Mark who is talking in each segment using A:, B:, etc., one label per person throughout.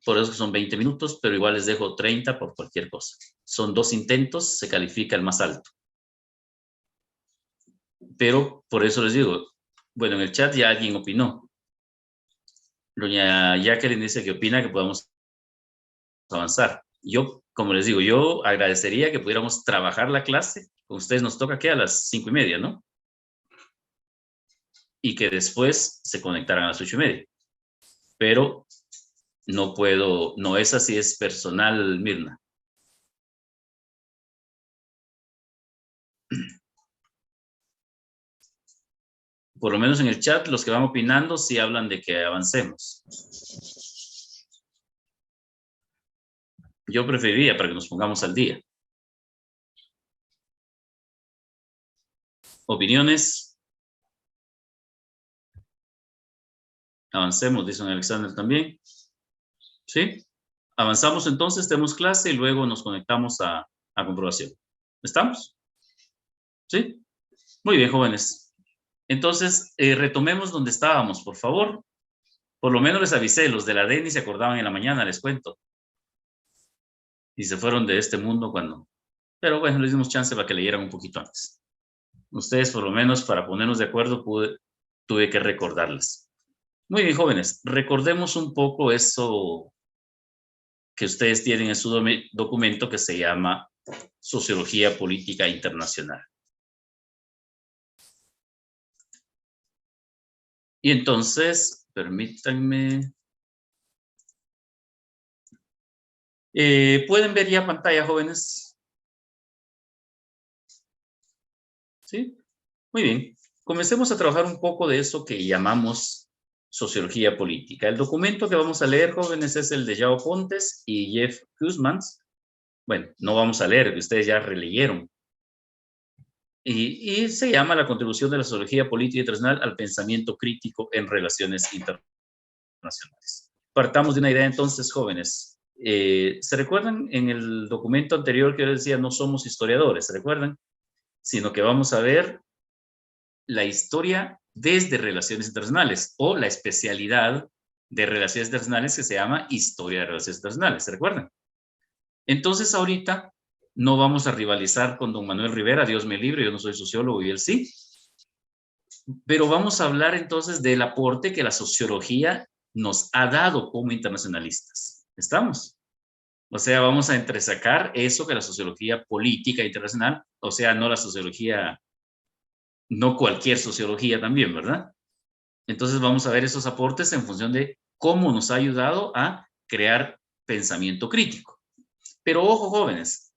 A: por eso son 20 minutos, pero igual les dejo 30 por cualquier cosa. Son 2 intentos, se califica el más alto. Pero por eso les digo, bueno, en el chat ya alguien opinó. Doña Jacqueline dice que opina que podamos avanzar. Yo, como les digo, yo agradecería que pudiéramos trabajar la clase. Con ustedes nos toca que a las 5:30, ¿no? Y que después se conectaran a las 8:30. Pero no puedo, no es así, es personal, Mirna. Por lo menos en el chat, los que van opinando sí hablan de que avancemos. Yo preferiría para que nos pongamos al día. ¿Opiniones? Avancemos, dice don Alexander también. ¿Sí? Avanzamos entonces, tenemos clase y luego nos conectamos a comprobación. ¿Estamos? ¿Sí? Muy bien, jóvenes. Entonces, retomemos donde estábamos, por favor. Por lo menos les avisé, los de la DENI se acordaban en la mañana, les cuento. Y se fueron de este mundo cuando... Pero bueno, les dimos chance para que leyeran un poquito antes. Ustedes, por lo menos, para ponernos de acuerdo, tuve que recordarles. Muy bien, jóvenes, recordemos un poco eso que ustedes tienen en su documento que se llama Sociología Política Internacional. Y entonces, permítanme... ¿pueden ver ya pantalla, jóvenes? ¿Sí? Muy bien. Comencemos a trabajar un poco de eso que llamamos sociología política. El documento que vamos a leer, jóvenes, es el de João Pontes y Jeff Kuzmans. Bueno, no vamos a leer, que ustedes ya releyeron. Y se llama La contribución de la sociología política internacional al pensamiento crítico en relaciones internacionales. Partamos de una idea entonces, jóvenes. ¿Se recuerdan en el documento anterior que yo les decía, no somos historiadores, ¿se recuerdan? Sino que vamos a ver la historia desde relaciones internacionales o la especialidad de relaciones internacionales que se llama historia de relaciones internacionales, ¿se recuerdan? Entonces ahorita no vamos a rivalizar con don Manuel Rivera, Dios me libre, yo no soy sociólogo y él sí, pero vamos a hablar entonces del aporte que la sociología nos ha dado como internacionalistas. ¿Estamos? O sea, vamos a entresacar eso que la sociología política internacional, o sea, no la sociología, no cualquier sociología también, ¿verdad? Entonces vamos a ver esos aportes en función de cómo nos ha ayudado a crear pensamiento crítico. Pero ojo, jóvenes,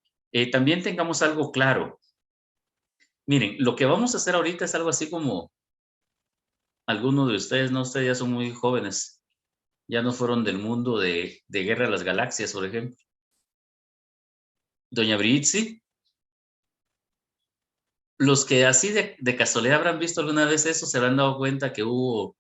A: también tengamos algo claro. Miren, lo que vamos a hacer ahorita es algo así como algunos de ustedes, no, ustedes ya son muy jóvenes, ya no fueron del mundo de Guerra de las Galaxias, por ejemplo. Doña Britzi, los que así de casualidad habrán visto alguna vez eso, se habrán dado cuenta que hubo,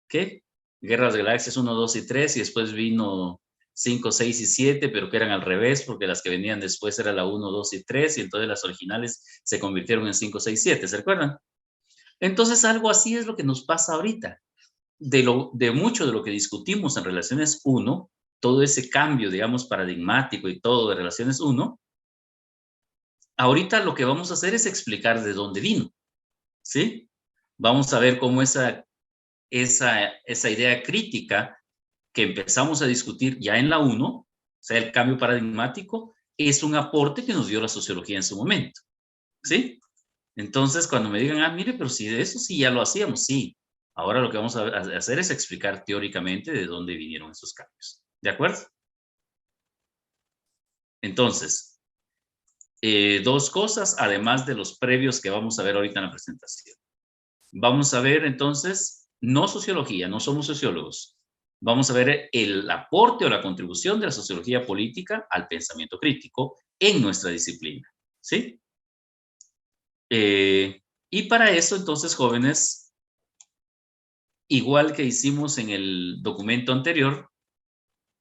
A: ¿qué? Guerra de las Galaxias 1, 2 y 3, y después vino 5, 6 y 7, pero que eran al revés, porque las que venían después era la 1, 2 y 3, y entonces las originales se convirtieron en 5, 6, 7, ¿se recuerdan? Entonces algo así es lo que nos pasa ahorita. De mucho de lo que discutimos en Relaciones 1, todo ese cambio, digamos, paradigmático y todo de Relaciones 1, ahorita lo que vamos a hacer es explicar de dónde vino, ¿sí? Vamos a ver cómo esa idea crítica que empezamos a discutir ya en la 1, o sea, el cambio paradigmático, es un aporte que nos dio la sociología en su momento, ¿sí? Entonces, cuando me digan, mire, pero si de eso sí ya lo hacíamos, sí. Ahora lo que vamos a hacer es explicar teóricamente de dónde vinieron esos cambios. ¿De acuerdo? Entonces, dos cosas, además de los previos que vamos a ver ahorita en la presentación. Vamos a ver entonces, no sociología, no somos sociólogos. Vamos a ver el aporte o la contribución de la sociología política al pensamiento crítico en nuestra disciplina, ¿sí? Y para eso, entonces, jóvenes, igual que hicimos en el documento anterior,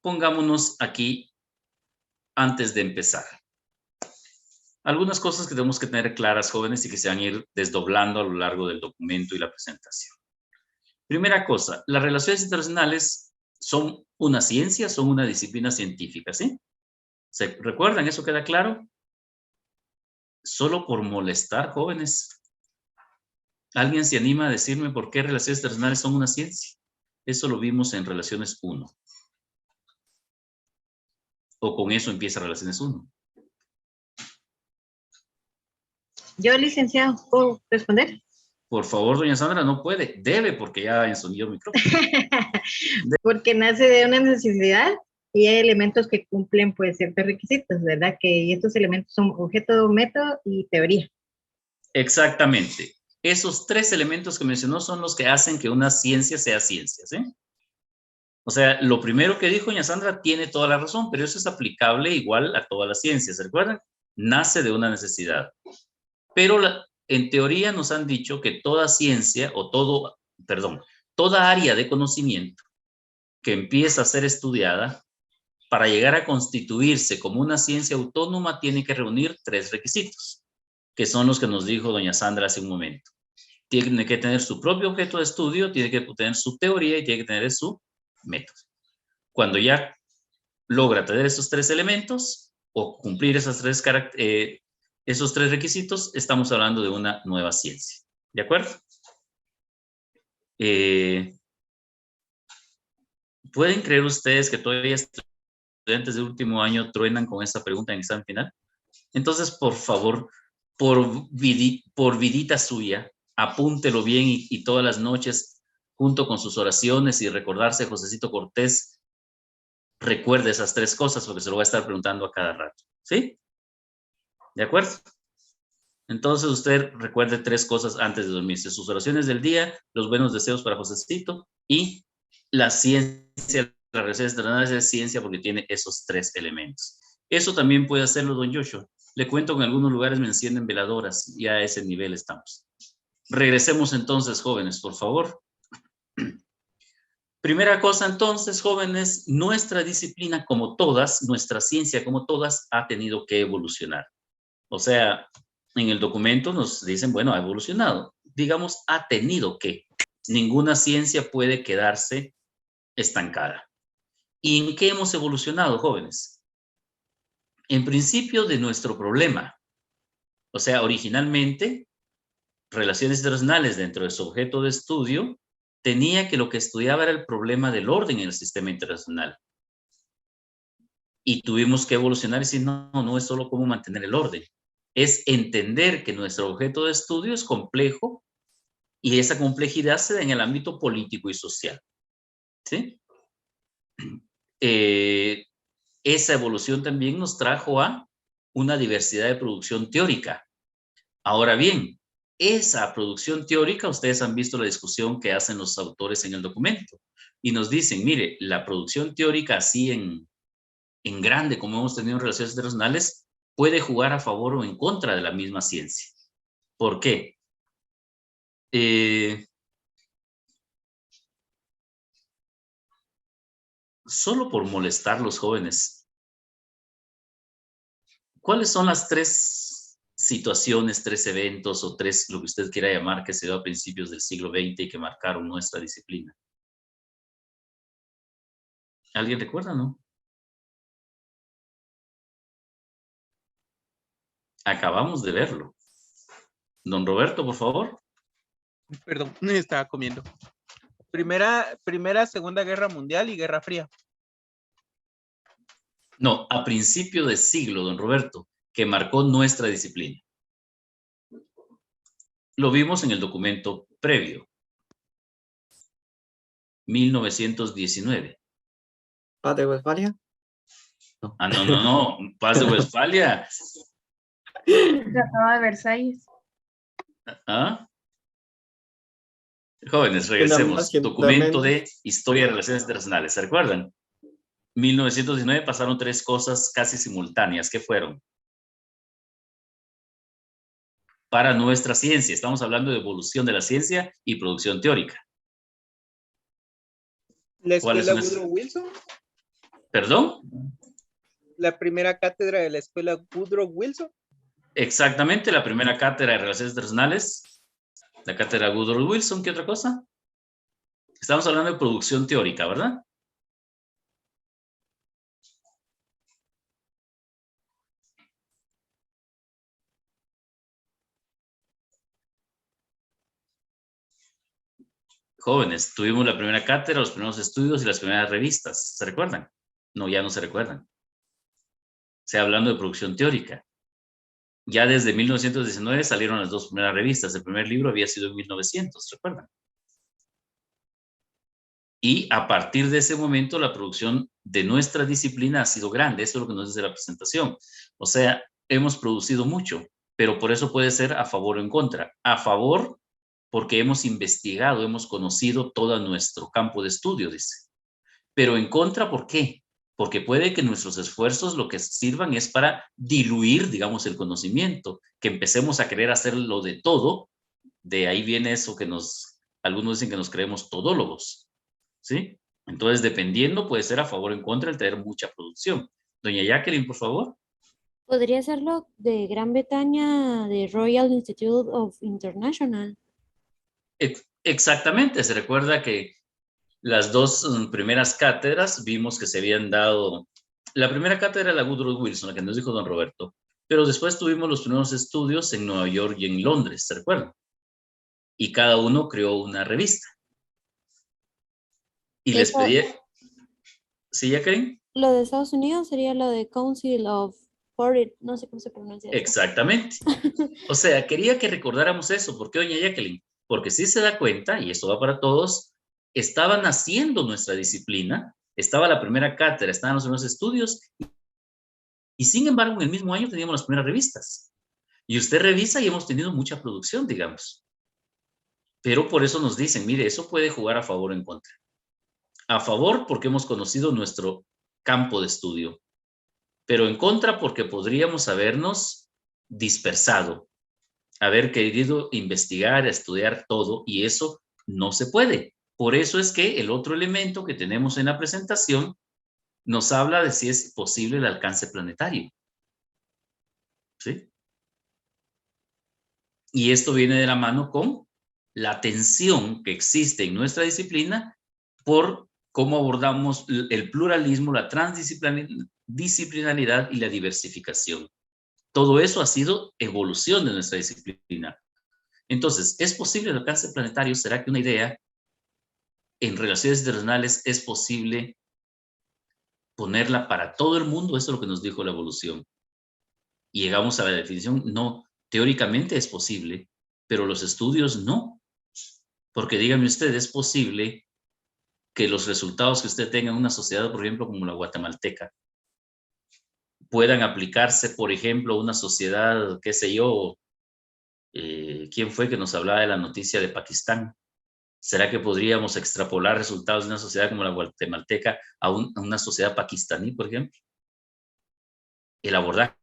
A: pongámonos aquí antes de empezar. Algunas cosas que tenemos que tener claras, jóvenes, y que se van a ir desdoblando a lo largo del documento y la presentación. Primera cosa, las relaciones internacionales son una ciencia, son una disciplina científica, ¿sí? ¿Se recuerdan? ¿Eso queda claro? Solo por molestar, jóvenes. ¿Alguien se anima a decirme por qué relaciones internacionales son una ciencia? Eso lo vimos en Relaciones 1. O con eso empieza Relaciones 1.
B: Yo, licenciado, ¿puedo responder?
A: Por favor, doña Sandra, no puede. Debe, porque ya encendió el micrófono.
B: Porque nace de una necesidad y hay elementos que cumplen pues ciertos requisitos, ¿verdad? Que estos elementos son objeto, método y teoría.
A: Exactamente. Esos tres elementos que mencionó son los que hacen que una ciencia sea ciencia, ¿sí? O sea, lo primero que dijo doña Sandra tiene toda la razón, pero eso es aplicable igual a todas las ciencias, ¿se recuerdan? Nace de una necesidad. Pero en teoría nos han dicho que toda ciencia o toda área de conocimiento que empieza a ser estudiada, para llegar a constituirse como una ciencia autónoma, tiene que reunir tres requisitos, que son los que nos dijo doña Sandra hace un momento. Tiene que tener su propio objeto de estudio, tiene que tener su teoría y tiene que tener su método. Cuando ya logra tener esos tres elementos o cumplir esos tres requisitos, estamos hablando de una nueva ciencia. ¿De acuerdo? ¿Pueden creer ustedes que todavía estudiantes de último año truenan con esta pregunta en examen final? Entonces, por favor, por vidita suya, apúntelo bien y todas las noches, junto con sus oraciones y recordarse de Josecito Cortés, recuerde esas tres cosas porque se lo va a estar preguntando a cada rato. ¿Sí? ¿De acuerdo? Entonces usted recuerde tres cosas antes de dormirse: sus oraciones del día, los buenos deseos para Josecito y la ciencia. La relaciones internacionales es ciencia porque tiene esos tres elementos. Eso también puede hacerlo don Joshua. Le cuento que en algunos lugares me encienden veladoras y a ese nivel estamos. Regresemos entonces, jóvenes, por favor. Primera cosa entonces, jóvenes, nuestra disciplina como todas, nuestra ciencia como todas, ha tenido que evolucionar. O sea, en el documento nos dicen, bueno, ha evolucionado. Digamos, ha tenido que. Ninguna ciencia puede quedarse estancada. ¿Y en qué hemos evolucionado, jóvenes? En principio de nuestro problema. O sea, originalmente, relaciones internacionales dentro de su objeto de estudio tenía que lo que estudiaba era el problema del orden en el sistema internacional. Y tuvimos que evolucionar y decir, no es solo cómo mantener el orden. Es entender que nuestro objeto de estudio es complejo y esa complejidad se da en el ámbito político y social. ¿Sí? Esa evolución también nos trajo a una diversidad de producción teórica. Ahora bien, esa producción teórica, ustedes han visto la discusión que hacen los autores en el documento y nos dicen, mire, la producción teórica así en grande, como hemos tenido en relaciones internacionales, puede jugar a favor o en contra de la misma ciencia. ¿Por qué? Solo por molestar a los jóvenes, ¿cuáles son las tres situaciones, tres eventos o tres, lo que usted quiera llamar, que se dio a principios del siglo XX y que marcaron nuestra disciplina? ¿Alguien recuerda, no? Acabamos de verlo. Don Roberto, por favor.
C: Perdón, estaba comiendo. Primera, Segunda Guerra Mundial y Guerra Fría.
A: No, a principio de siglo, don Roberto, que marcó nuestra disciplina. Lo vimos en el documento previo. 1919.
D: ¿Paz de Westfalia?
A: No. Paz de Westfalia.
E: Tratado de Versalles.
A: ¿Ah? Jóvenes, regresemos. Documento de Historia de Relaciones Internacionales. ¿Se recuerdan? 1919 pasaron tres cosas casi simultáneas. ¿Qué fueron? Para nuestra ciencia. Estamos hablando de evolución de la ciencia y producción teórica.
C: ¿La escuela Woodrow Wilson?
A: ¿Perdón?
C: La primera cátedra de la escuela Woodrow Wilson.
A: Exactamente, la primera cátedra de Relaciones Internacionales. La cátedra Woodrow Wilson, ¿qué otra cosa? Estamos hablando de producción teórica, ¿verdad? Jóvenes, tuvimos la primera cátedra, los primeros estudios y las primeras revistas. ¿Se recuerdan? No, ya no se recuerdan. O sea, hablando de producción teórica. Ya desde 1919 salieron las dos primeras revistas. El primer libro había sido en 1900, ¿recuerdan? Y a partir de ese momento la producción de nuestra disciplina ha sido grande. Eso es lo que nos dice la presentación. O sea, hemos producido mucho, pero por eso puede ser a favor o en contra. A favor, porque hemos investigado, hemos conocido todo nuestro campo de estudio, dice. Pero en contra, ¿por qué? Porque puede que nuestros esfuerzos lo que sirvan es para diluir, digamos, el conocimiento, que empecemos a querer hacerlo de todo. De ahí viene eso que algunos dicen que nos creemos todólogos, ¿sí? Entonces, dependiendo, puede ser a favor o en contra el tener mucha producción. Doña Jacqueline, por favor.
F: Podría serlo de Gran Bretaña, de Royal Institute of International.
A: Exactamente, se recuerda que las dos primeras cátedras vimos que se habían dado. La primera cátedra era la Woodrow Wilson, la que nos dijo don Roberto, pero después tuvimos los primeros estudios en Nueva York y en Londres, ¿se recuerdan? Y cada uno creó una revista. Y les pedí. ¿Sí, Jacqueline?
F: Lo de Estados Unidos sería lo de Council of Foreign, no sé cómo se pronuncia.
A: Exactamente. O sea, quería que recordáramos eso. ¿Por qué, doña Jacqueline? Porque si se da cuenta, y esto va para todos, estaba naciendo nuestra disciplina, estaba la primera cátedra, estaban los primeros estudios, y sin embargo, en el mismo año teníamos las primeras revistas. Y usted revisa y hemos tenido mucha producción, digamos. Pero por eso nos dicen, mire, eso puede jugar a favor o en contra. A favor porque hemos conocido nuestro campo de estudio, pero en contra porque podríamos habernos dispersado, haber querido investigar, estudiar todo, y eso no se puede. Por eso es que el otro elemento que tenemos en la presentación nos habla de si es posible el alcance planetario. ¿Sí? Y esto viene de la mano con la tensión que existe en nuestra disciplina por cómo abordamos el pluralismo, la transdisciplinaridad y la diversificación. Todo eso ha sido evolución de nuestra disciplina. Entonces, ¿es posible el alcance planetario? ¿Será que una idea en relaciones internacionales es posible ponerla para todo el mundo? Eso es lo que nos dijo la evolución. Y llegamos a la definición, no, teóricamente es posible, pero los estudios no. Porque dígame usted, ¿es posible que los resultados que usted tenga en una sociedad, por ejemplo, como la guatemalteca, puedan aplicarse, por ejemplo, a una sociedad, qué sé yo, ¿quién fue que nos hablaba de la noticia de Pakistán? ¿Será que podríamos extrapolar resultados de una sociedad como la guatemalteca a una sociedad pakistaní, por ejemplo? El abordaje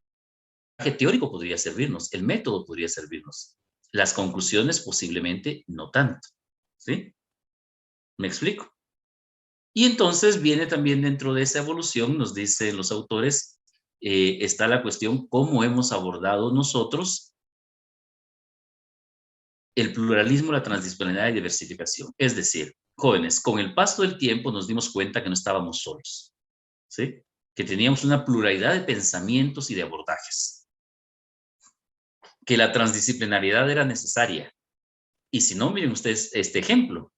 A: teórico podría servirnos, el método podría servirnos. Las conclusiones posiblemente no tanto. ¿Sí? ¿Me explico? Y entonces viene también dentro de esa evolución, nos dicen los autores, está la cuestión cómo hemos abordado nosotros el pluralismo, la transdisciplinaridad y diversificación. Es decir, jóvenes, con el paso del tiempo nos dimos cuenta que no estábamos solos, ¿sí? Que teníamos una pluralidad de pensamientos y de abordajes, que la transdisciplinariedad era necesaria. Y si no, miren ustedes este ejemplo.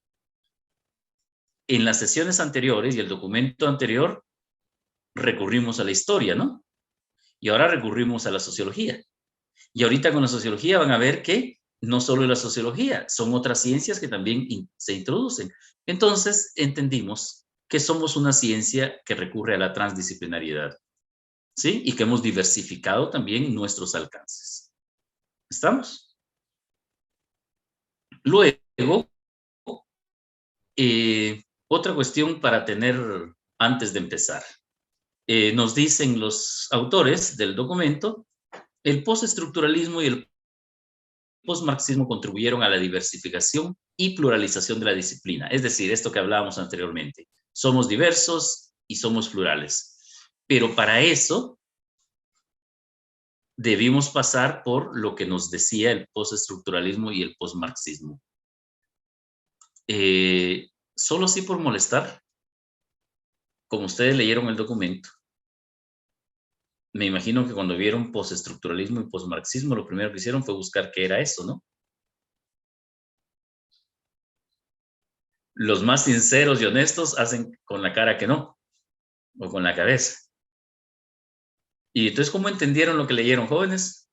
A: En las sesiones anteriores y el documento anterior recurrimos a la historia, ¿no? Y ahora recurrimos a la sociología. Y ahorita con la sociología van a ver que no solo la sociología, son otras ciencias que también se introducen. Entonces entendimos que somos una ciencia que recurre a la transdisciplinariedad, ¿sí? Y que hemos diversificado también nuestros alcances. ¿Estamos? Luego, otra cuestión para tener antes de empezar. Nos dicen los autores del documento, el postestructuralismo y el postmarxismo contribuyeron a la diversificación y pluralización de la disciplina. Es decir, esto que hablábamos anteriormente. Somos diversos y somos plurales. Pero para eso debimos pasar por lo que nos decía el postestructuralismo y el postmarxismo. Solo así por molestar, como ustedes leyeron el documento, me imagino que cuando vieron postestructuralismo y postmarxismo, lo primero que hicieron fue buscar qué era eso, ¿no? Los más sinceros y honestos hacen con la cara que no, o con la cabeza. Y entonces, ¿cómo entendieron lo que leyeron, jóvenes?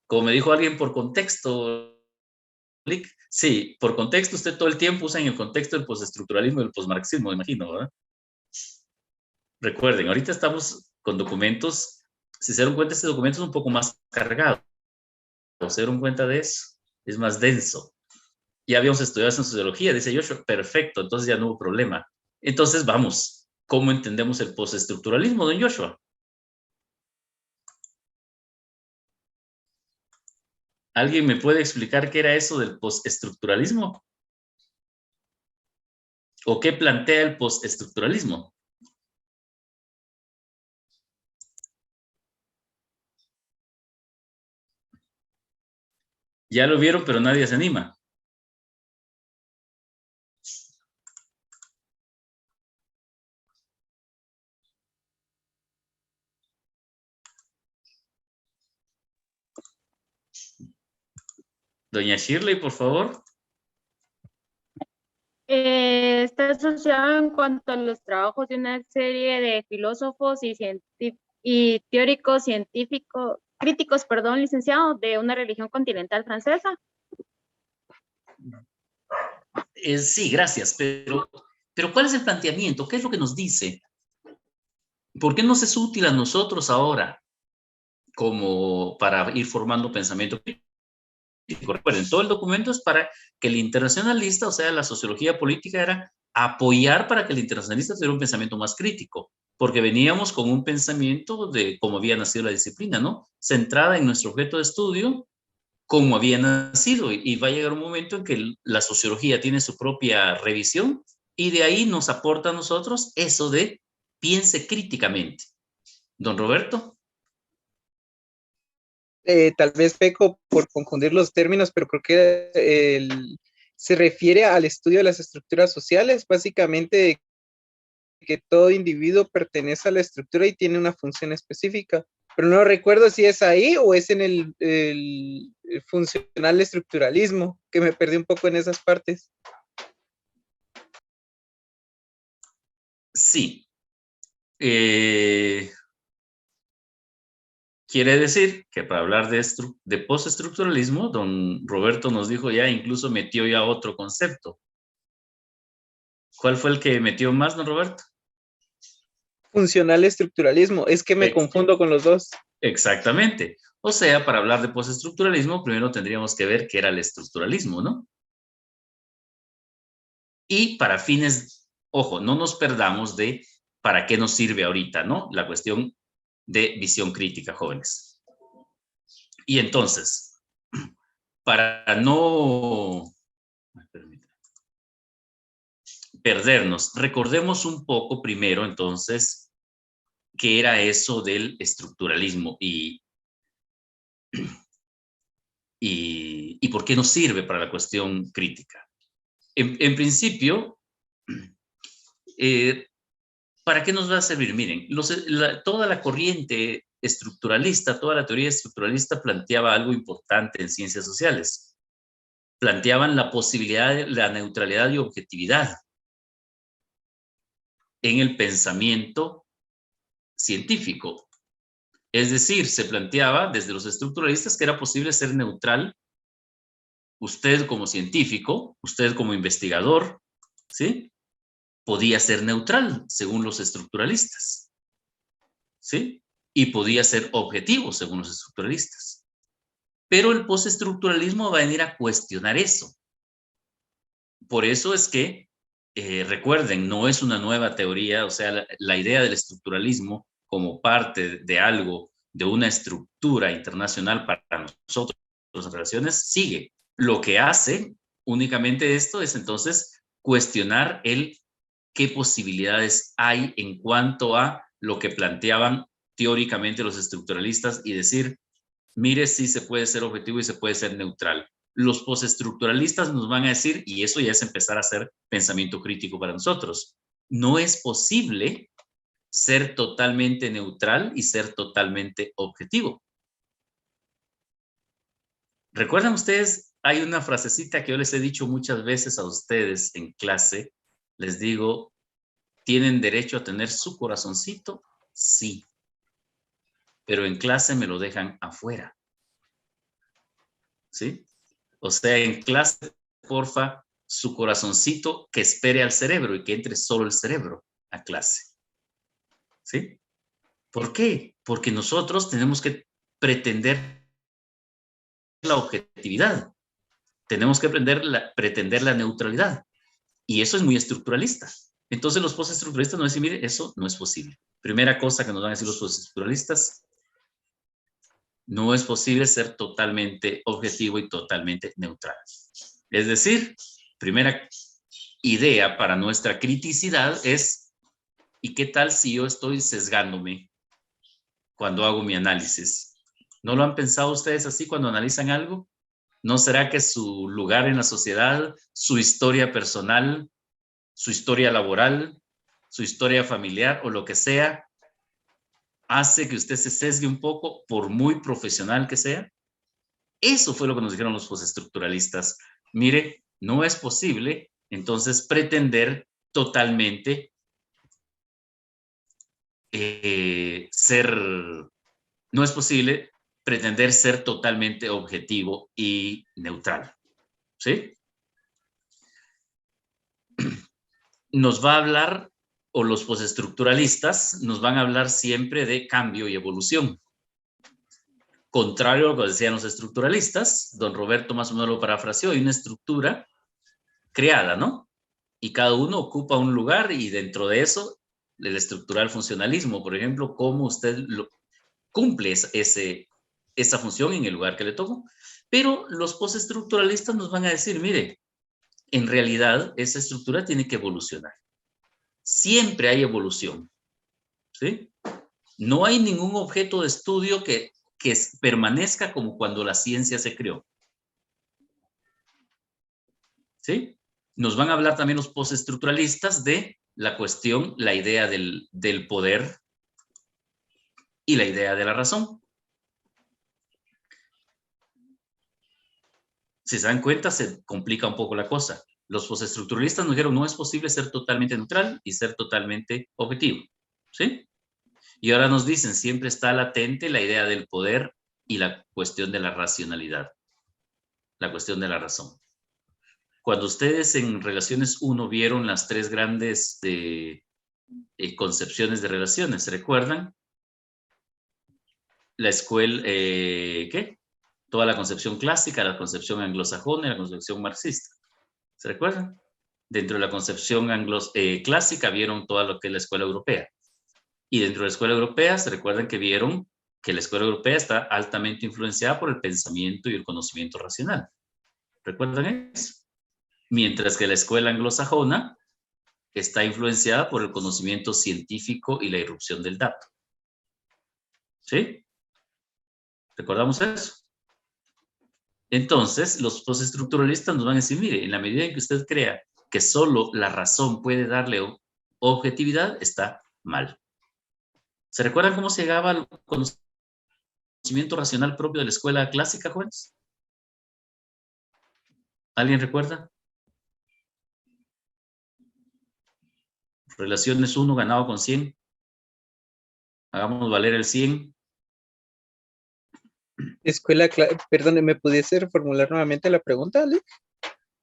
A: Como me dijo alguien, por contexto. Sí, por contexto, usted todo el tiempo usa en el contexto el postestructuralismo y el posmarxismo, me imagino, ¿verdad? Recuerden, ahorita estamos con documentos. Si se dieron cuenta, este documento es un poco más cargado. ¿Se dieron cuenta de eso? Es más denso. Ya habíamos estudiado eso en sociología, dice Joshua, perfecto, entonces ya no hubo problema. Entonces, vamos, ¿cómo entendemos el postestructuralismo, don Joshua? ¿Alguien me puede explicar qué era eso del postestructuralismo? ¿O qué plantea el postestructuralismo? Ya lo vieron, pero nadie se anima. Doña Shirley, por favor.
E: Está asociado en cuanto a los trabajos de una serie de filósofos y teóricos científicos, críticos, perdón, licenciado, de una religión continental francesa.
A: Sí, gracias, pero ¿cuál es el planteamiento? ¿Qué es lo que nos dice? ¿Por qué nos es útil a nosotros ahora como para ir formando pensamiento crítico? Recuerden, todo el documento es para que el internacionalista, o sea, la sociología política, era apoyar para que el internacionalista tuviera un pensamiento más crítico, porque veníamos con un pensamiento de cómo había nacido la disciplina, ¿no? Centrada en nuestro objeto de estudio, cómo había nacido, y va a llegar un momento en que la sociología tiene su propia revisión, y de ahí nos aporta a nosotros eso de piense críticamente. Don Roberto.
C: Tal vez peco por confundir los términos, pero creo que se refiere al estudio de las estructuras sociales, básicamente que todo individuo pertenece a la estructura y tiene una función específica. Pero no recuerdo si es ahí o es en el funcional estructuralismo, que me perdí un poco en esas partes.
A: Sí. Quiere decir que para hablar de postestructuralismo, don Roberto nos dijo ya, incluso metió ya otro concepto. ¿Cuál fue el que metió más, don Roberto?
C: Funcional estructuralismo, es que me confundo con los dos.
A: Exactamente. O sea, para hablar de postestructuralismo, primero tendríamos que ver qué era el estructuralismo, ¿no? Y para fines, ojo, no nos perdamos de para qué nos sirve ahorita, ¿no? La cuestión de visión crítica, jóvenes. Y entonces, para no perdernos, recordemos un poco primero, entonces, qué era eso del estructuralismo y por qué nos sirve para la cuestión crítica. En principio, ¿para qué nos va a servir? Miren, toda la corriente estructuralista, toda la teoría estructuralista planteaba algo importante en ciencias sociales. Planteaban la posibilidad de la neutralidad y objetividad en el pensamiento científico. Es decir, se planteaba desde los estructuralistas que era posible ser neutral, usted como científico, usted como investigador, ¿sí? Podía ser neutral según los estructuralistas, ¿sí? Y podía ser objetivo según los estructuralistas. Pero el postestructuralismo va a venir a cuestionar eso. Por eso es que, recuerden, no es una nueva teoría, o sea, la idea del estructuralismo como parte de algo, de una estructura internacional para nosotros, las relaciones, sigue. Lo que hace únicamente esto es entonces cuestionar qué posibilidades hay en cuanto a lo que planteaban teóricamente los estructuralistas y decir, mire, sí se puede ser objetivo y se puede ser neutral. Los postestructuralistas nos van a decir, y eso ya es empezar a hacer pensamiento crítico para nosotros, no es posible ser totalmente neutral y ser totalmente objetivo. ¿Recuerdan ustedes hay una frasecita que yo les he dicho muchas veces a ustedes en clase. Les digo, ¿tienen derecho a tener su corazoncito? Sí. Pero en clase me lo dejan afuera. ¿Sí? O sea, en clase, porfa, su corazoncito que espere al cerebro y que entre solo el cerebro a clase. ¿Sí? ¿Por qué? Porque nosotros tenemos que pretender la objetividad. Tenemos que pretender la neutralidad. Y eso es muy estructuralista. Entonces los postestructuralistas nos dicen, mire, eso no es posible. Primera cosa que nos van a decir los postestructuralistas, no es posible ser totalmente objetivo y totalmente neutral. Es decir, primera idea para nuestra criticidad es, ¿y qué tal si yo estoy sesgándome cuando hago mi análisis? ¿No lo han pensado ustedes así cuando analizan algo? ¿No será que su lugar en la sociedad, su historia personal, su historia laboral, su historia familiar o lo que sea, hace que usted se sesgue un poco por muy profesional que sea? Eso fue lo que nos dijeron los postestructuralistas. Mire, no es posible entonces pretender totalmente no es posible pretender ser totalmente objetivo y neutral. ¿Sí? Nos va a hablar, o los postestructuralistas nos van a hablar siempre de cambio y evolución. Contrario a lo que decían los estructuralistas, don Roberto más o menos lo parafraseó, hay una estructura creada, ¿no? Y cada uno ocupa un lugar y dentro de eso, el estructural funcionalismo, por ejemplo, cómo usted cumple esa función en el lugar que le tocó. Pero los postestructuralistas nos van a decir, mire, en realidad esa estructura tiene que evolucionar. Siempre hay evolución, ¿sí? No hay ningún objeto de estudio que permanezca como cuando la ciencia se creó. ¿Sí? Nos van a hablar también los postestructuralistas de la cuestión, la idea del poder y la idea de la razón. Si se dan cuenta, se complica un poco la cosa. Los postestructuralistas nos dijeron, no es posible ser totalmente neutral y ser totalmente objetivo. ¿Sí? Y ahora nos dicen, siempre está latente la idea del poder y la cuestión de la racionalidad, la cuestión de la razón. Cuando ustedes en Relaciones 1 vieron las tres grandes concepciones de relaciones, ¿se recuerdan? La escuela, ¿qué? Toda la concepción clásica, la concepción anglosajona y la concepción marxista. ¿Se recuerdan? Dentro de la concepción clásica vieron todo lo que es la escuela europea. Y dentro de la escuela europea, se recuerdan que vieron que la escuela europea está altamente influenciada por el pensamiento y el conocimiento racional. ¿Recuerdan eso? Mientras que la escuela anglosajona está influenciada por el conocimiento científico y la irrupción del dato. ¿Sí? ¿Recordamos eso? Entonces, los postestructuralistas nos van a decir, mire, en la medida en que usted crea que solo la razón puede darle objetividad, está mal. ¿Se recuerdan cómo se llegaba al conocimiento racional propio de la escuela clásica, jóvenes? ¿Alguien recuerda? Relaciones 1 ganado con 100. Hagamos valer el 100.
C: Perdón, ¿me pudiese reformular nuevamente la pregunta, Ale?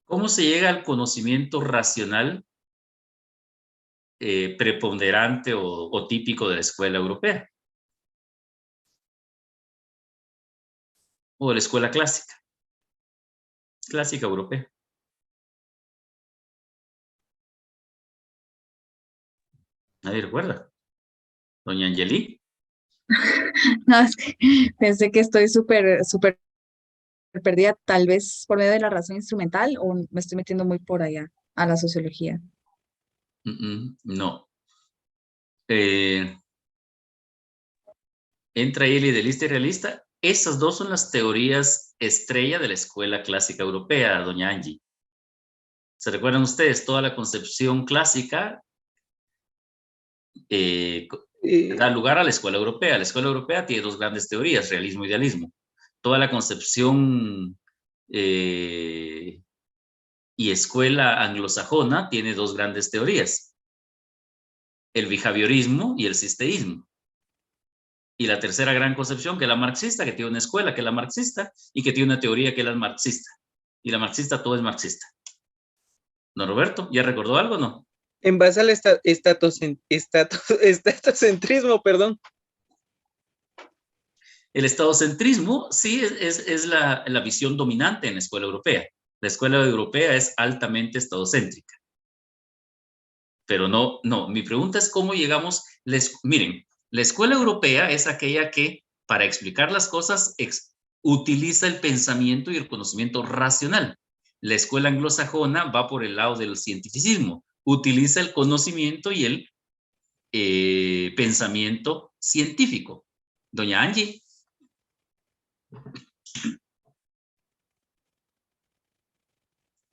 A: ¿Cómo se llega al conocimiento racional preponderante o típico de la escuela europea? O de la escuela clásica. Clásica europea. ¿Nadie recuerda? Doña Angeli.
G: No, es que pensé que estoy súper perdida, tal vez por medio de la razón instrumental, o me estoy metiendo muy por allá a la sociología.
A: No. Entra ahí el idealista y realista. Esas dos son las teorías estrella de la escuela clásica europea, doña Angie. ¿Se recuerdan ustedes? Toda la concepción clásica da lugar a la escuela europea. La escuela europea tiene dos grandes teorías, realismo e idealismo. Toda la concepción y escuela anglosajona tiene dos grandes teorías, el behaviorismo y el sisteísmo. Y la tercera gran concepción, que es la marxista, que tiene una escuela que es la marxista y que tiene una teoría que es la marxista. Y la marxista todo es marxista. ¿No, Roberto? ¿Ya recordó algo o no?
C: En base al estatocentrismo, perdón.
A: El estadocentrismo sí es la visión dominante en la escuela europea. La escuela europea es altamente estadocéntrica. Pero no, mi pregunta es cómo llegamos, miren, la escuela europea es aquella que, para explicar las cosas, utiliza el pensamiento y el conocimiento racional. La escuela anglosajona va por el lado del cientificismo, utiliza el conocimiento y el pensamiento científico. Doña Angie.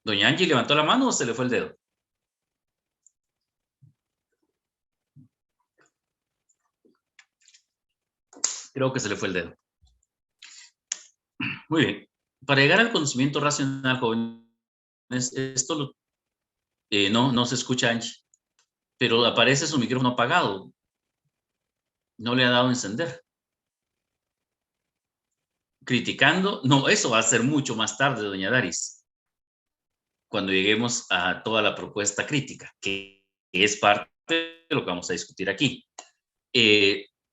A: Doña Angie, ¿levantó la mano o se le fue el dedo? Creo que se le fue el dedo. Muy bien. Para llegar al conocimiento racional, jóvenes, esto no se escucha, Angie, pero aparece su micrófono apagado. No le ha dado a encender. Criticando, no, eso va a ser mucho más tarde, doña Daris, cuando lleguemos a toda la propuesta crítica, que es parte de lo que vamos a discutir aquí.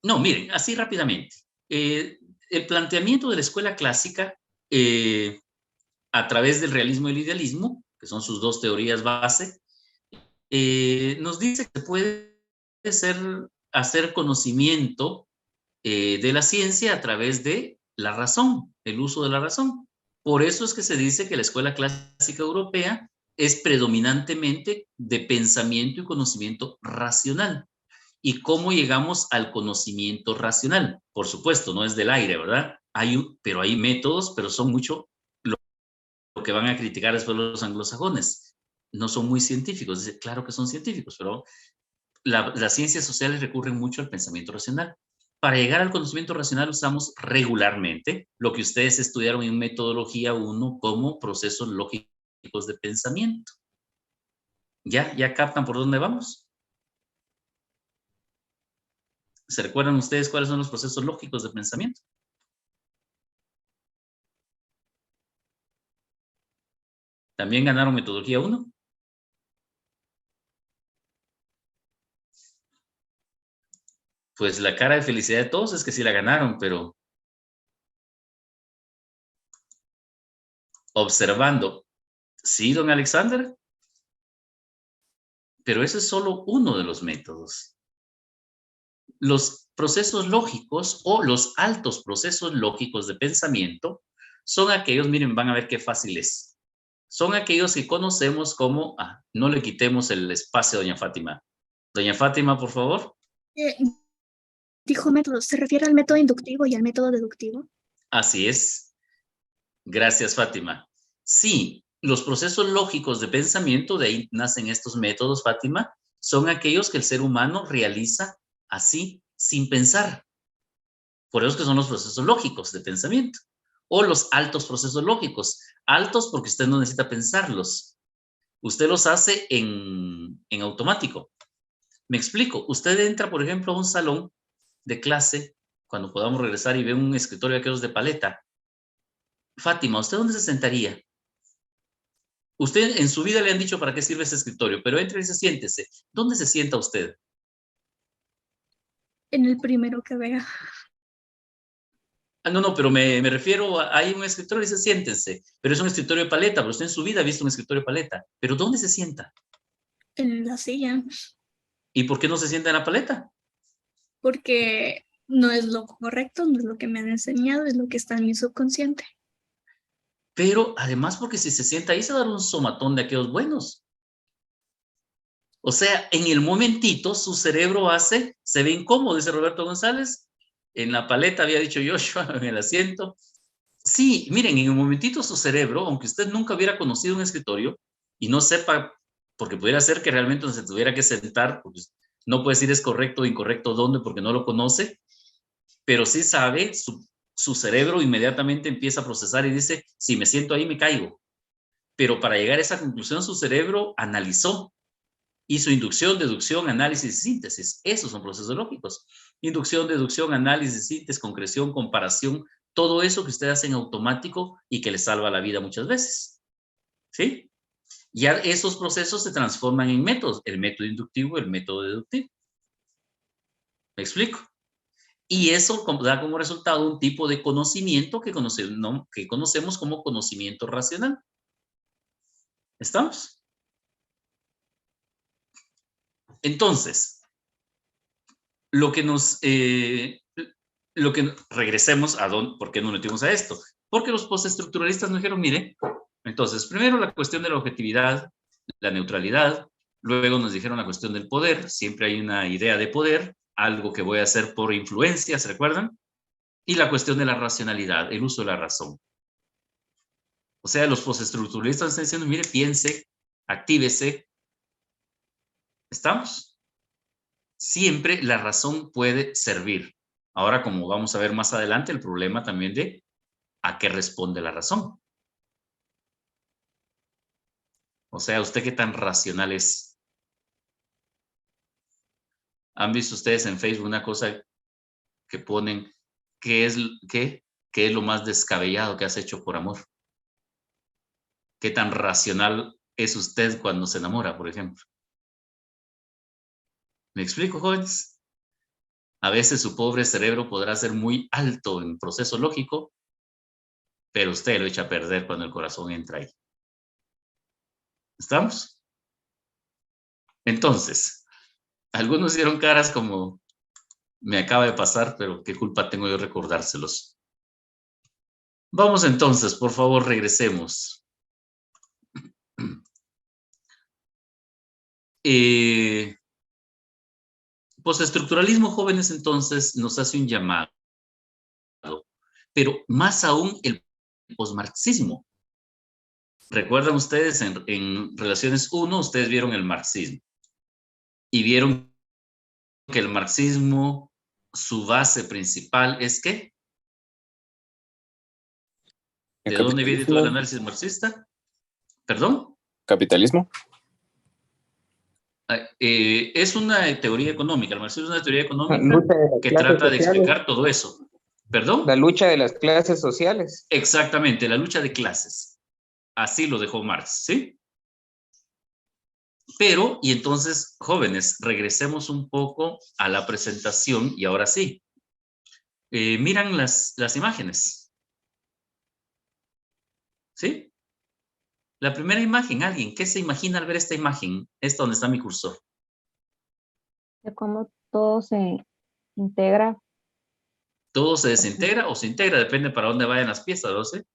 A: No, miren, así rápidamente. El planteamiento de la escuela clásica, a través del realismo y el idealismo, que son sus dos teorías base, nos dice que se puede hacer conocimiento de la ciencia a través de la razón, el uso de la razón. Por eso es que se dice que la escuela clásica europea es predominantemente de pensamiento y conocimiento racional. ¿Y cómo llegamos al conocimiento racional? Por supuesto, no es del aire, ¿verdad? Pero hay métodos, pero son mucho lo que van a criticar después los anglosajones. No son muy científicos. Claro que son científicos, pero las ciencias sociales recurren mucho al pensamiento racional. Para llegar al conocimiento racional usamos regularmente lo que ustedes estudiaron en metodología 1 como procesos lógicos de pensamiento. ¿Ya captan por dónde vamos? ¿Se recuerdan ustedes cuáles son los procesos lógicos de pensamiento? ¿También ganaron metodología 1? Pues la cara de felicidad de todos es que sí la ganaron, pero observando. ¿Sí, don Alexander? Pero ese es solo uno de los métodos. Los procesos lógicos o los altos procesos lógicos de pensamiento son aquellos, miren, van a ver qué fácil es. Son aquellos que conocemos como, no le quitemos el espacio a doña Fátima. Doña Fátima, por favor.
H: Dijo método, ¿se refiere al método inductivo y al método deductivo?
A: Así es. Gracias, Fátima. Sí, los procesos lógicos de pensamiento, de ahí nacen estos métodos, Fátima, son aquellos que el ser humano realiza así, sin pensar. Por eso que son los procesos lógicos de pensamiento. O los altos procesos lógicos. Altos porque usted no necesita pensarlos. Usted los hace en automático. Me explico. Usted entra, por ejemplo, a un salón de clase, cuando podamos regresar y ve un escritorio de aquellos de paleta. Fátima, ¿usted dónde se sentaría? Usted en su vida le han dicho para qué sirve ese escritorio, pero entre y siéntese. ¿Dónde se sienta usted?
H: En el primero que vea.
A: No, pero me refiero hay un escritorio y dice siéntense, pero es un escritorio de paleta, pero usted en su vida ha visto un escritorio de paleta. ¿Pero dónde se sienta?
H: En la silla.
A: ¿Y por qué no se sienta en la paleta?
H: Porque no es lo correcto, no es lo que me han enseñado, es lo que está en mi subconsciente.
A: Pero además porque si se sienta ahí se va a dar un somatón de aquellos buenos. O sea, en el momentito su cerebro se ve incómodo, dice Roberto González. En la paleta había dicho Joshua, en el asiento. Sí, miren, en el momentito su cerebro, aunque usted nunca hubiera conocido un escritorio y no sepa, porque pudiera ser que realmente se tuviera que sentar, porque no puede decir es correcto o incorrecto dónde porque no lo conoce, pero sí sabe, su cerebro inmediatamente empieza a procesar y dice, si me siento ahí me caigo. Pero para llegar a esa conclusión su cerebro analizó, hizo inducción, deducción, análisis y síntesis. Esos son procesos lógicos. Inducción, deducción, análisis, síntesis, concreción, comparación, todo eso que ustedes hacen automático y que les salva la vida muchas veces. ¿Sí? Ya esos procesos se transforman en métodos, el método inductivo, el método deductivo. ¿Me explico? Y eso da como resultado un tipo de conocimiento que conocemos como conocimiento racional. ¿Estamos? Entonces, regresemos a dónde, ¿por qué nos metimos a esto? Porque los postestructuralistas nos dijeron, mire, entonces, primero la cuestión de la objetividad, la neutralidad, luego nos dijeron la cuestión del poder, siempre hay una idea de poder, algo que voy a hacer por influencia, ¿se recuerdan? Y la cuestión de la racionalidad, el uso de la razón. O sea, los postestructuralistas están diciendo, mire, piense, actívese. ¿Estamos? Siempre la razón puede servir. Ahora, como vamos a ver más adelante, el problema también de a qué responde la razón. O sea, ¿usted qué tan racional es? ¿Han visto ustedes en Facebook una cosa que ponen, qué es lo más descabellado que has hecho por amor? ¿Qué tan racional es usted cuando se enamora, por ejemplo? ¿Me explico, jóvenes? A veces su pobre cerebro podrá ser muy alto en proceso lógico, pero usted lo echa a perder cuando el corazón entra ahí. ¿Estamos? Entonces, algunos hicieron caras como, me acaba de pasar, pero qué culpa tengo yo de recordárselos. Vamos entonces, por favor, regresemos. Postestructuralismo, jóvenes, entonces, nos hace un llamado, pero más aún el posmarxismo. ¿Recuerdan ustedes en Relaciones 1, ustedes vieron el marxismo y vieron que el marxismo, su base principal es ¿qué? ¿De dónde viene todo el análisis marxista? ¿Perdón?
I: ¿Capitalismo?
A: Es una teoría económica. El marxismo es una teoría económica que trata de explicar todo eso. ¿Perdón?
C: La lucha de las clases sociales.
A: Exactamente, la lucha de clases. Así lo dejó Marx, ¿sí? Pero, y entonces, jóvenes, regresemos un poco a la presentación y ahora sí. Miran las imágenes. ¿Sí? La primera imagen, alguien, ¿qué se imagina al ver esta imagen? Esta donde está mi cursor.
E: De cómo todo se integra.
A: Todo se desintegra o se integra, depende para dónde vayan las piezas, ¿no sé?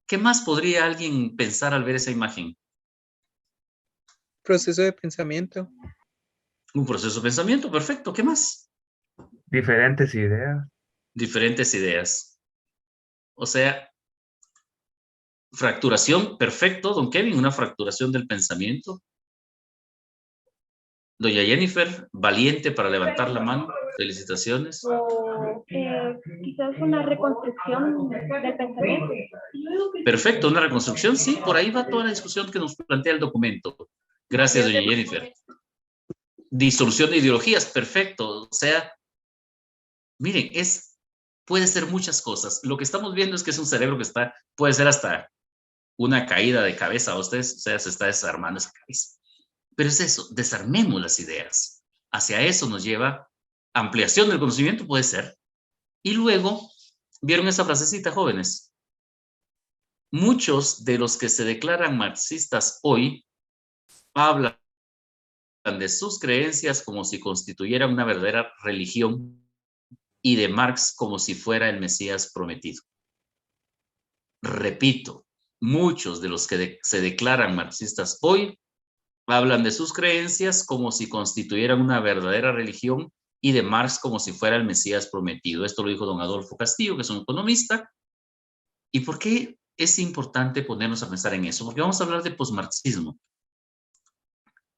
A: ¿Qué más podría alguien pensar al ver esa imagen?
C: Proceso de pensamiento.
A: Un proceso de pensamiento, perfecto. ¿Qué más?
J: Diferentes ideas.
A: Diferentes ideas. O sea, fracturación, perfecto, don Kevin, una fracturación del pensamiento. Doña Jennifer, valiente para levantar la mano. Felicitaciones.
E: O quizás una reconstrucción del pensamiento.
A: Perfecto, una reconstrucción, sí, por ahí va toda la discusión que nos plantea el documento. Gracias, doña Jennifer. Disolución de ideologías, perfecto. O sea, miren, puede ser muchas cosas. Lo que estamos viendo es que es un cerebro que puede ser hasta una caída de cabeza a ustedes, o sea, se está desarmando esa cabeza. Pero es eso, desarmemos las ideas. Hacia eso nos lleva ampliación del conocimiento, puede ser. Y luego, ¿vieron esa frasecita, jóvenes? Muchos de los que se declaran marxistas hoy hablan de sus creencias como si constituyeran una verdadera religión y de Marx como si fuera el Mesías prometido. Repito, muchos de los que se declaran marxistas hoy hablan de sus creencias como si constituyeran una verdadera religión y de Marx como si fuera el Mesías prometido. Esto lo dijo don Adolfo Castillo, que es un economista. ¿Y por qué es importante ponernos a pensar en eso? Porque vamos a hablar de posmarxismo.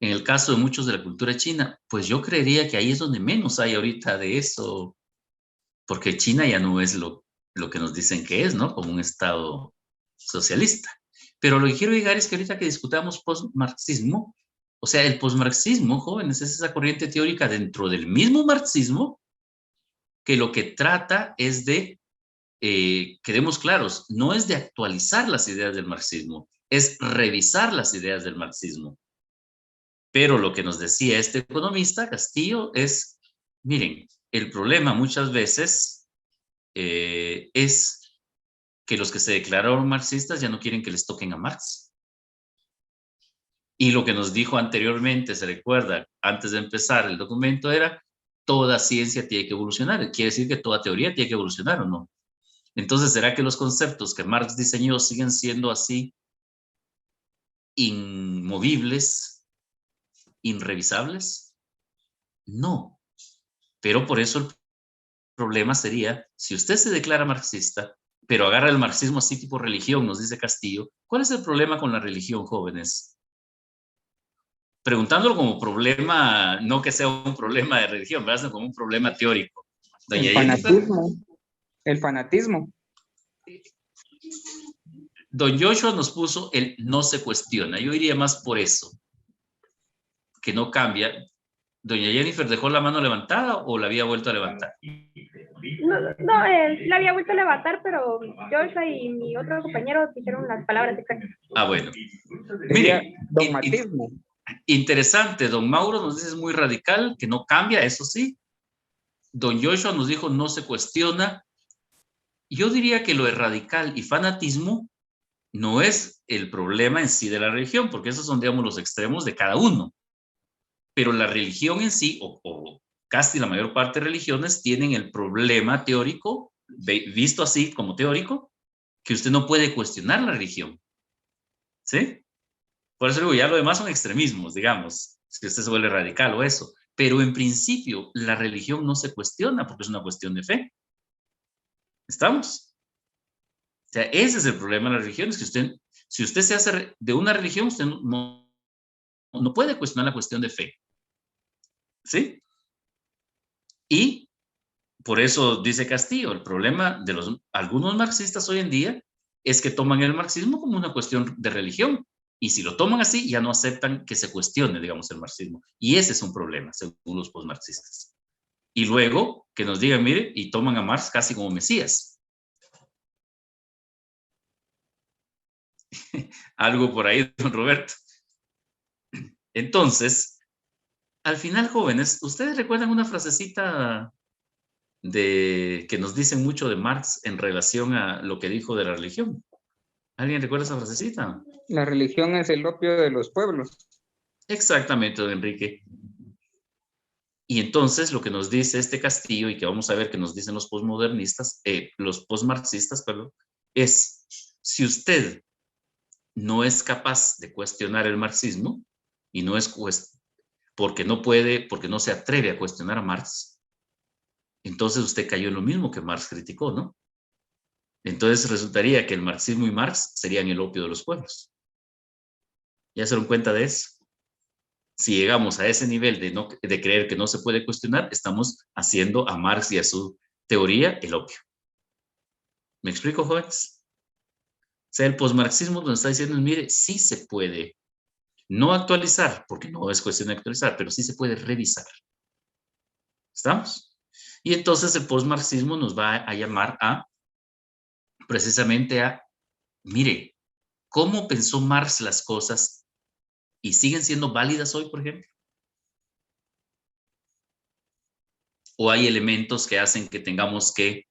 A: En el caso de muchos de la cultura china, pues yo creería que ahí es donde menos hay ahorita de eso. porque China ya no es lo que nos dicen que es, ¿no? Como un Estado socialista. Pero lo que quiero llegar es que ahorita que discutamos postmarxismo, o sea, el postmarxismo, jóvenes, es esa corriente teórica dentro del mismo marxismo que lo que trata es de, quedemos claros, no es de actualizar las ideas del marxismo, es revisar las ideas del marxismo. Pero lo que nos decía este economista, Castillo, es, miren, el problema muchas veces es que los que se declararon marxistas ya no quieren que les toquen a Marx. Y lo que nos dijo anteriormente, se recuerda, antes de empezar el documento, era toda ciencia tiene que evolucionar. Quiere decir que toda teoría tiene que evolucionar, ¿o no? Entonces, ¿será que los conceptos que Marx diseñó siguen siendo así inmovibles, irrevisables? No. Pero por eso el problema sería, si usted se declara marxista, pero agarra el marxismo así tipo religión, nos dice Castillo, ¿cuál es el problema con la religión, jóvenes? Preguntándolo como problema, no que sea un problema de religión, ¿verdad? Sino como un problema teórico.
C: El fanatismo. El fanatismo.
A: Don Joshua nos puso el no se cuestiona. Yo iría más por eso, que no cambia. ¿Doña Jennifer dejó la mano levantada o la había vuelto a levantar?
I: No, la había vuelto a levantar, pero Joshua y mi otro compañero dijeron las palabras exactas.
A: Ah, bueno. Mire, dogmatismo. Interesante, don Mauro nos dice es muy radical, que no cambia, eso sí. Don Joshua nos dijo no se cuestiona. Yo diría que lo de radical y fanatismo no es el problema en sí de la religión, porque esos son, digamos, los extremos de cada uno. Pero la religión en sí, o casi la mayor parte de religiones, tienen el problema teórico, visto así como teórico, que usted no puede cuestionar la religión. ¿Sí? Por eso digo, ya lo demás son extremismos, digamos, si usted se vuelve radical o eso. Pero en principio, la religión no se cuestiona porque es una cuestión de fe. ¿Estamos? O sea, ese es el problema de la religión, es que usted, si usted se hace de una religión, usted no puede cuestionar la cuestión de fe. ¿Sí? Y por eso dice Castillo, el problema de algunos marxistas hoy en día es que toman el marxismo como una cuestión de religión. Y si lo toman así, ya no aceptan que se cuestione, digamos, el marxismo. Y ese es un problema, según los postmarxistas. Y luego, que nos digan, mire, y toman a Marx casi como Mesías. Algo por ahí, don Roberto. Entonces, al final, jóvenes, ¿ustedes recuerdan una frasecita que nos dicen mucho de Marx en relación a lo que dijo de la religión? ¿Alguien recuerda esa frasecita?
C: La religión es el opio de los pueblos.
A: Exactamente, don Enrique. Y entonces lo que nos dice este Castillo, y que vamos a ver que nos dicen los postmodernistas, los postmarxistas, perdón, es, si usted no es capaz de cuestionar el marxismo, y no es porque no puede, porque no se atreve a cuestionar a Marx, entonces usted cayó en lo mismo que Marx criticó, ¿no? Entonces resultaría que el marxismo y Marx serían el opio de los pueblos. ¿Ya se dieron cuenta de eso? Si llegamos a ese nivel de creer que no se puede cuestionar, estamos haciendo a Marx y a su teoría el opio. ¿Me explico, jóvenes? O sea, el posmarxismo nos está diciendo, mire, sí se puede no actualizar, porque no es cuestión de actualizar, pero sí se puede revisar. ¿Estamos? Y entonces el posmarxismo nos va a llamar precisamente mire, ¿cómo pensó Marx las cosas y siguen siendo válidas hoy, por ejemplo? ¿O hay elementos que hacen que tengamos que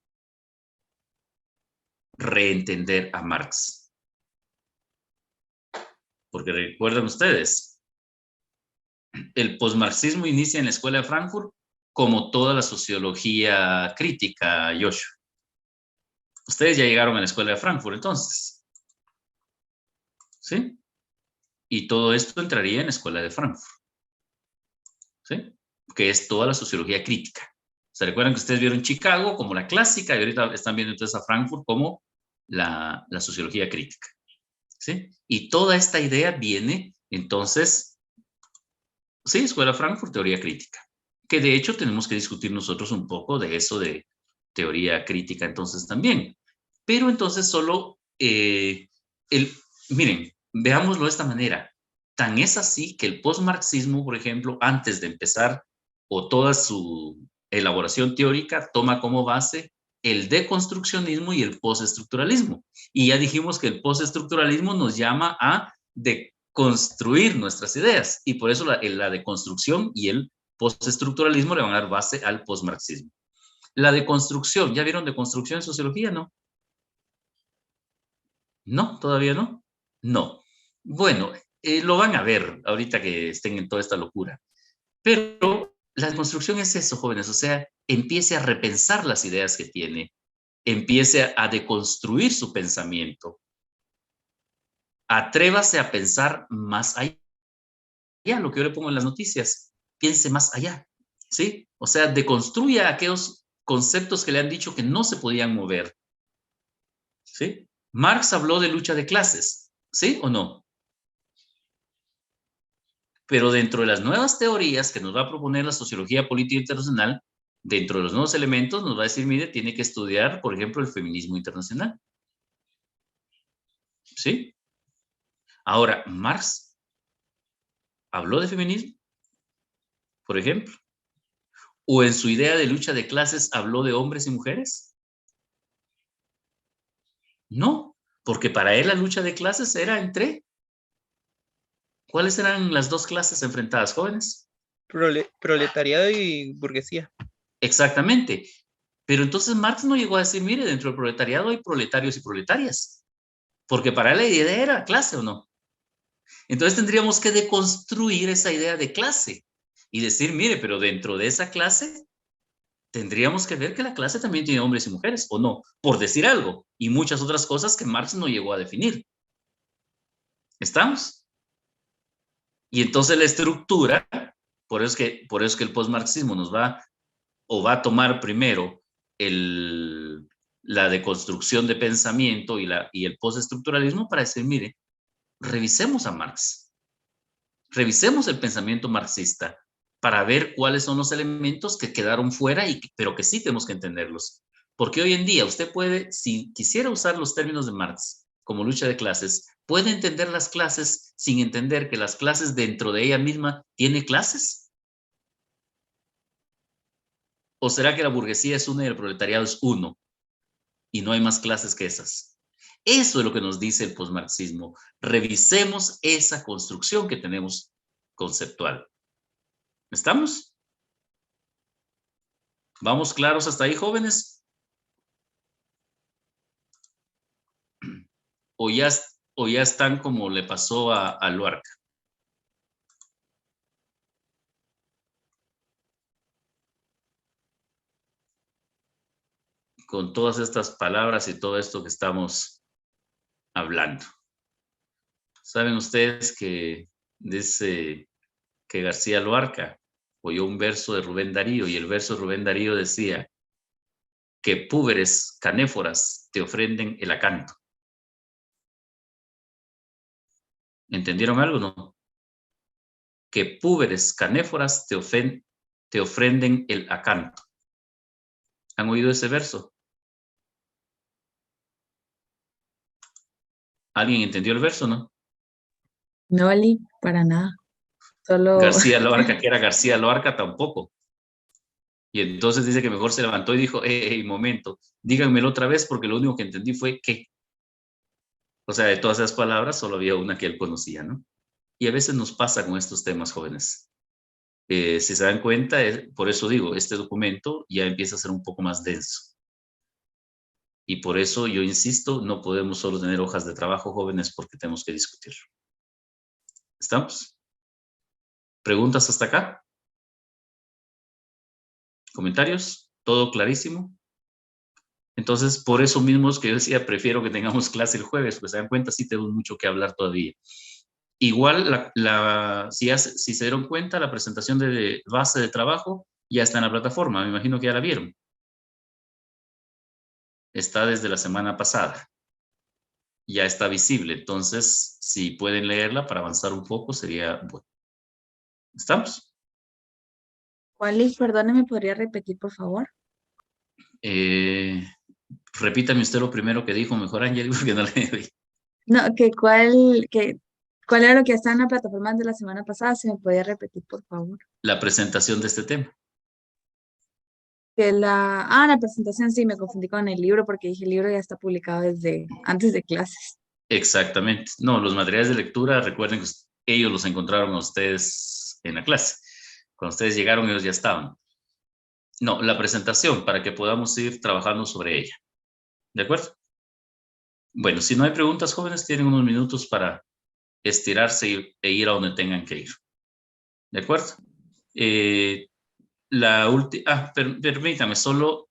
A: reentender a Marx? Porque recuerden ustedes, el posmarxismo inicia en la Escuela de Frankfurt como toda la sociología crítica, Joshua. Ustedes ya llegaron a la Escuela de Frankfurt, entonces. ¿Sí? Y todo esto entraría en la Escuela de Frankfurt. ¿Sí? Que es toda la sociología crítica. ¿Se recuerdan que ustedes vieron Chicago como la clásica y ahorita están viendo entonces a Frankfurt como la sociología crítica? ¿Sí? Y toda esta idea viene entonces, sí, Escuela Frankfurt, teoría crítica. Que de hecho tenemos que discutir nosotros un poco de eso de teoría crítica entonces también. Pero entonces solo, miren, veámoslo de esta manera. Tan es así que el postmarxismo, por ejemplo, antes de empezar o toda su elaboración teórica, toma como base el deconstruccionismo y el postestructuralismo. Y ya dijimos que el postestructuralismo nos llama a deconstruir nuestras ideas, y por eso la deconstrucción y el postestructuralismo le van a dar base al postmarxismo. La deconstrucción, ¿ya vieron deconstrucción en sociología? ¿No? ¿No? ¿Todavía no? No. Bueno, lo van a ver ahorita que estén en toda esta locura. Pero la deconstrucción es eso, jóvenes, o sea, empiece a repensar las ideas que tiene, empiece a deconstruir su pensamiento, atrévase a pensar más allá, lo que yo le pongo en las noticias, piense más allá, ¿sí? O sea, deconstruya aquellos conceptos que le han dicho que no se podían mover, ¿sí? Marx habló de lucha de clases, ¿sí o no? Pero dentro de las nuevas teorías que nos va a proponer la sociología política internacional, dentro de los nuevos elementos nos va a decir, mire, tiene que estudiar, por ejemplo, el feminismo internacional. ¿Sí? Ahora, Marx habló de feminismo, por ejemplo, o en su idea de lucha de clases habló de hombres y mujeres. No, porque para él la lucha de clases era entre... ¿Cuáles eran las dos clases enfrentadas, jóvenes?
C: Proletariado y burguesía.
A: Exactamente. Pero entonces Marx no llegó a decir, mire, dentro del proletariado hay proletarios y proletarias. Porque para él la idea era clase, ¿o no? Entonces tendríamos que deconstruir esa idea de clase y decir, mire, pero dentro de esa clase tendríamos que ver que la clase también tiene hombres y mujeres, ¿o no? Por decir algo. Y muchas otras cosas que Marx no llegó a definir. ¿Estamos? Y entonces la estructura, por eso es que el postmarxismo nos va a tomar primero la deconstrucción de pensamiento y el postestructuralismo para decir, mire, revisemos a Marx, revisemos el pensamiento marxista para ver cuáles son los elementos que quedaron fuera, pero que sí tenemos que entenderlos. Porque hoy en día usted puede, si quisiera usar los términos de Marx como lucha de clases, puede entender las clases sin entender que las clases dentro de ella misma tiene clases. ¿O será que la burguesía es una y el proletariado es uno y no hay más clases que esas? Eso es lo que nos dice el postmarxismo. Revisemos esa construcción que tenemos conceptual. ¿Estamos? ¿Vamos claros hasta ahí, jóvenes? ¿O ya están como le pasó a Luarca? Con todas estas palabras y todo esto que estamos hablando. ¿Saben ustedes que dice que García Luarca oyó un verso de Rubén Darío y el verso de Rubén Darío decía que púberes canéforas te ofrenden el acanto? ¿Entendieron algo, no? Que púberes canéforas te ofrenden el acanto. ¿Han oído ese verso? ¿Alguien entendió el verso, no?
G: No, Eli, para nada. Solo...
A: García Lorca, que era García Lorca, tampoco. Y entonces dice que mejor se levantó y dijo, momento, díganmelo otra vez porque lo único que entendí fue que. O sea, de todas esas palabras solo había una que él conocía, ¿no? Y a veces nos pasa con estos temas, jóvenes. Si se dan cuenta, por eso digo, este documento ya empieza a ser un poco más denso. Y por eso yo insisto, no podemos solo tener hojas de trabajo, jóvenes, porque tenemos que discutirlo. ¿Estamos? ¿Preguntas hasta acá? ¿Comentarios? ¿Todo clarísimo? Entonces, por eso mismo es que yo decía, prefiero que tengamos clase el jueves, porque se dan cuenta, sí tenemos mucho que hablar todavía. Igual, si se dieron cuenta, la presentación de base de trabajo ya está en la plataforma. Me imagino que ya la vieron. Está desde la semana pasada. Ya está visible. Entonces, si pueden leerla para avanzar un poco, sería bueno. ¿Estamos?
G: Wally, perdóneme, ¿podría repetir, por favor?
A: Repítame usted lo primero que dijo, mejor, Angeli, porque no le oí.
G: No, ¿cuál era lo que está en la plataforma de la semana pasada? Si me podía repetir, por favor.
A: La presentación de este tema.
G: La presentación, sí, me confundí con el libro porque dije el libro ya está publicado desde antes de clases.
A: Exactamente. No, los materiales de lectura, recuerden que ellos los encontraron a ustedes en la clase. Cuando ustedes llegaron, ellos ya estaban. No, la presentación, para que podamos ir trabajando sobre ella. ¿De acuerdo? Bueno, si no hay preguntas, jóvenes, tienen unos minutos para estirarse e ir a donde tengan que ir. ¿De acuerdo? Permítame, solo...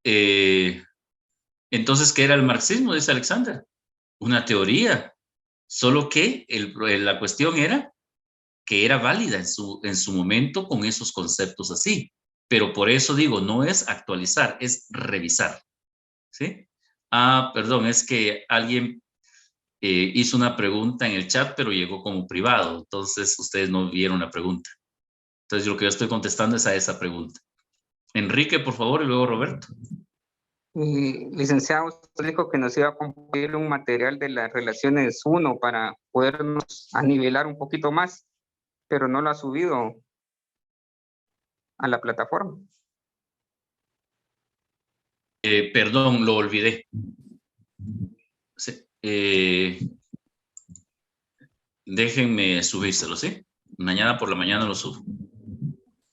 A: entonces, ¿qué era el marxismo? Dice Alexander. Una teoría. Solo que la cuestión era que era válida en su momento con esos conceptos así. Pero por eso digo, no es actualizar, es revisar. ¿Sí? Perdón, es que alguien hizo una pregunta en el chat, pero llegó como privado. Entonces, ustedes no vieron la pregunta. Entonces, lo que yo estoy contestando es a esa pregunta. Enrique, por favor, y luego Roberto.
K: Licenciado, usted dijo que nos iba a compartir un material de las relaciones 1 para podernos nivelar un poquito más, pero no lo ha subido a la plataforma.
A: Perdón, lo olvidé. Sí, déjenme subírselo, ¿sí? Mañana por la mañana lo subo.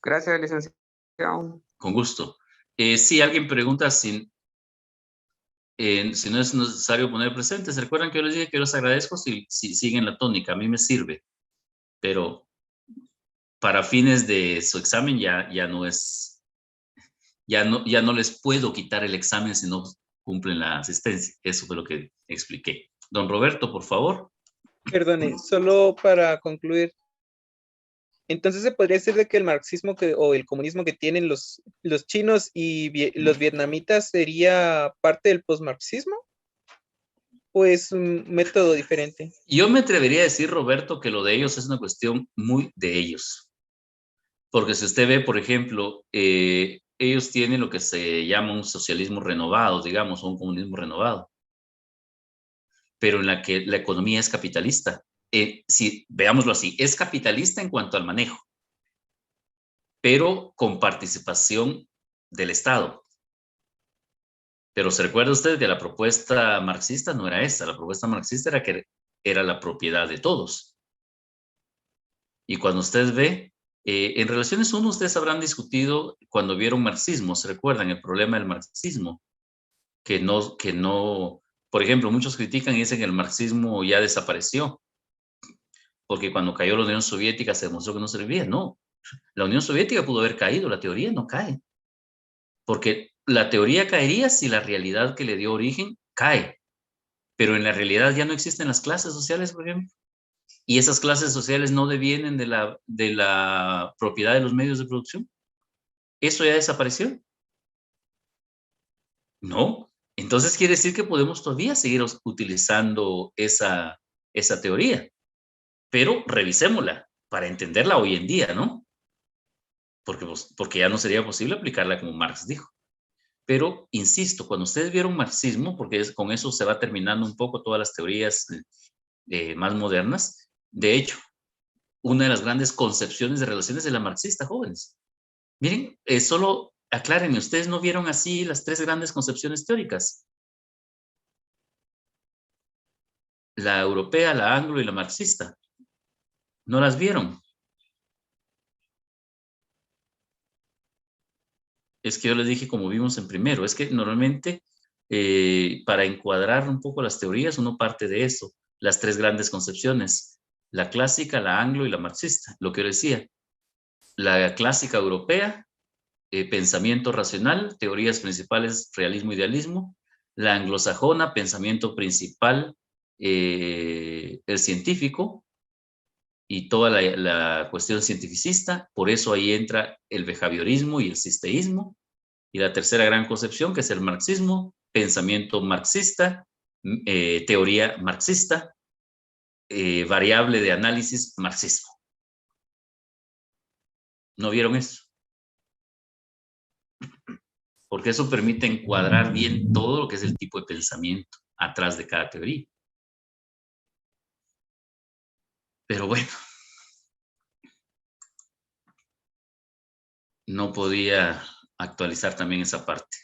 K: Gracias, licenciado.
A: Con gusto. Si alguien pregunta si no es necesario poner presentes, recuerden que yo les dije que les agradezco si siguen la tónica, a mí me sirve, pero para fines de su examen ya no es, ya no les puedo quitar el examen si no cumplen la asistencia. Eso fue lo que expliqué. Don Roberto, por favor.
C: Perdone, solo para concluir. Entonces se podría decir de que el marxismo o el comunismo que tienen los chinos y los vietnamitas sería parte del posmarxismo, ¿o es un método diferente?
A: Yo me atrevería a decir, Roberto, que lo de ellos es una cuestión muy de ellos. Porque si usted ve, por ejemplo, ellos tienen lo que se llama un socialismo renovado, digamos, o un comunismo renovado, pero en la que la economía es capitalista. Si veámoslo así, es capitalista en cuanto al manejo, pero con participación del Estado. Pero se recuerda usted que la propuesta marxista no era esa, la propuesta marxista era que era la propiedad de todos. Y cuando usted ve, en Relaciones 1 ustedes habrán discutido cuando vieron marxismo, ¿se recuerdan el problema del marxismo? Que no, por ejemplo, muchos critican y dicen que el marxismo ya desapareció, porque cuando cayó la Unión Soviética se demostró que no servía. No, la Unión Soviética pudo haber caído, la teoría no cae. Porque la teoría caería si la realidad que le dio origen cae. Pero en la realidad ya no existen las clases sociales, por ejemplo. Y esas clases sociales no devienen de la propiedad de los medios de producción. ¿Eso ya desapareció? No. Entonces quiere decir que podemos todavía seguir utilizando esa teoría. Pero revisémosla para entenderla hoy en día, ¿no? Porque ya no sería posible aplicarla como Marx dijo. Pero, insisto, cuando ustedes vieron marxismo, porque con eso se va terminando un poco todas las teorías más modernas, de hecho, una de las grandes concepciones de relaciones es la marxista, jóvenes. Miren, solo aclárenme, ¿ustedes no vieron así las tres grandes concepciones teóricas? La europea, la anglo y la marxista. ¿No las vieron? Es que yo les dije como vimos en primero, es que normalmente para encuadrar un poco las teorías uno parte de eso, las tres grandes concepciones, la clásica, la anglo y la marxista. Lo que yo decía, la clásica europea, pensamiento racional, teorías principales, realismo, idealismo, la anglosajona, pensamiento principal, el científico, y toda la cuestión cientificista, por eso ahí entra el behaviorismo y el sisteísmo, y la tercera gran concepción, que es el marxismo, pensamiento marxista, teoría marxista, variable de análisis marxismo. ¿No vieron eso? porque eso permite encuadrar bien todo lo que es el tipo de pensamiento atrás de cada teoría. Pero bueno, no podía actualizar también esa parte.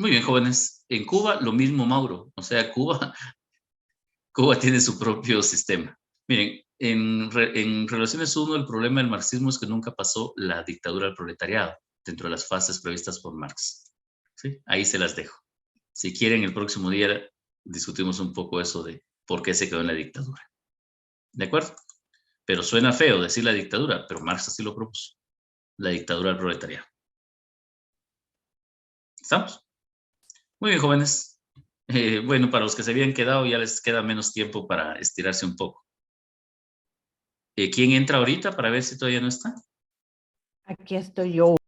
A: Muy bien, jóvenes. En Cuba, lo mismo, Mauro. O sea, Cuba tiene su propio sistema. Miren, en Relaciones 1, el problema del marxismo es que nunca pasó la dictadura del proletariado dentro de las fases previstas por Marx. ¿Sí? Ahí se las dejo. Si quieren, el próximo día discutimos un poco eso de por qué se quedó en la dictadura. ¿De acuerdo? Pero suena feo decir la dictadura, pero Marx así lo propuso. La dictadura del proletariado. ¿Estamos? Muy bien, jóvenes. Bueno, para los que se habían quedado ya les queda menos tiempo para estirarse un poco. ¿Quién entra ahorita para ver si todavía no está?
L: Aquí estoy yo.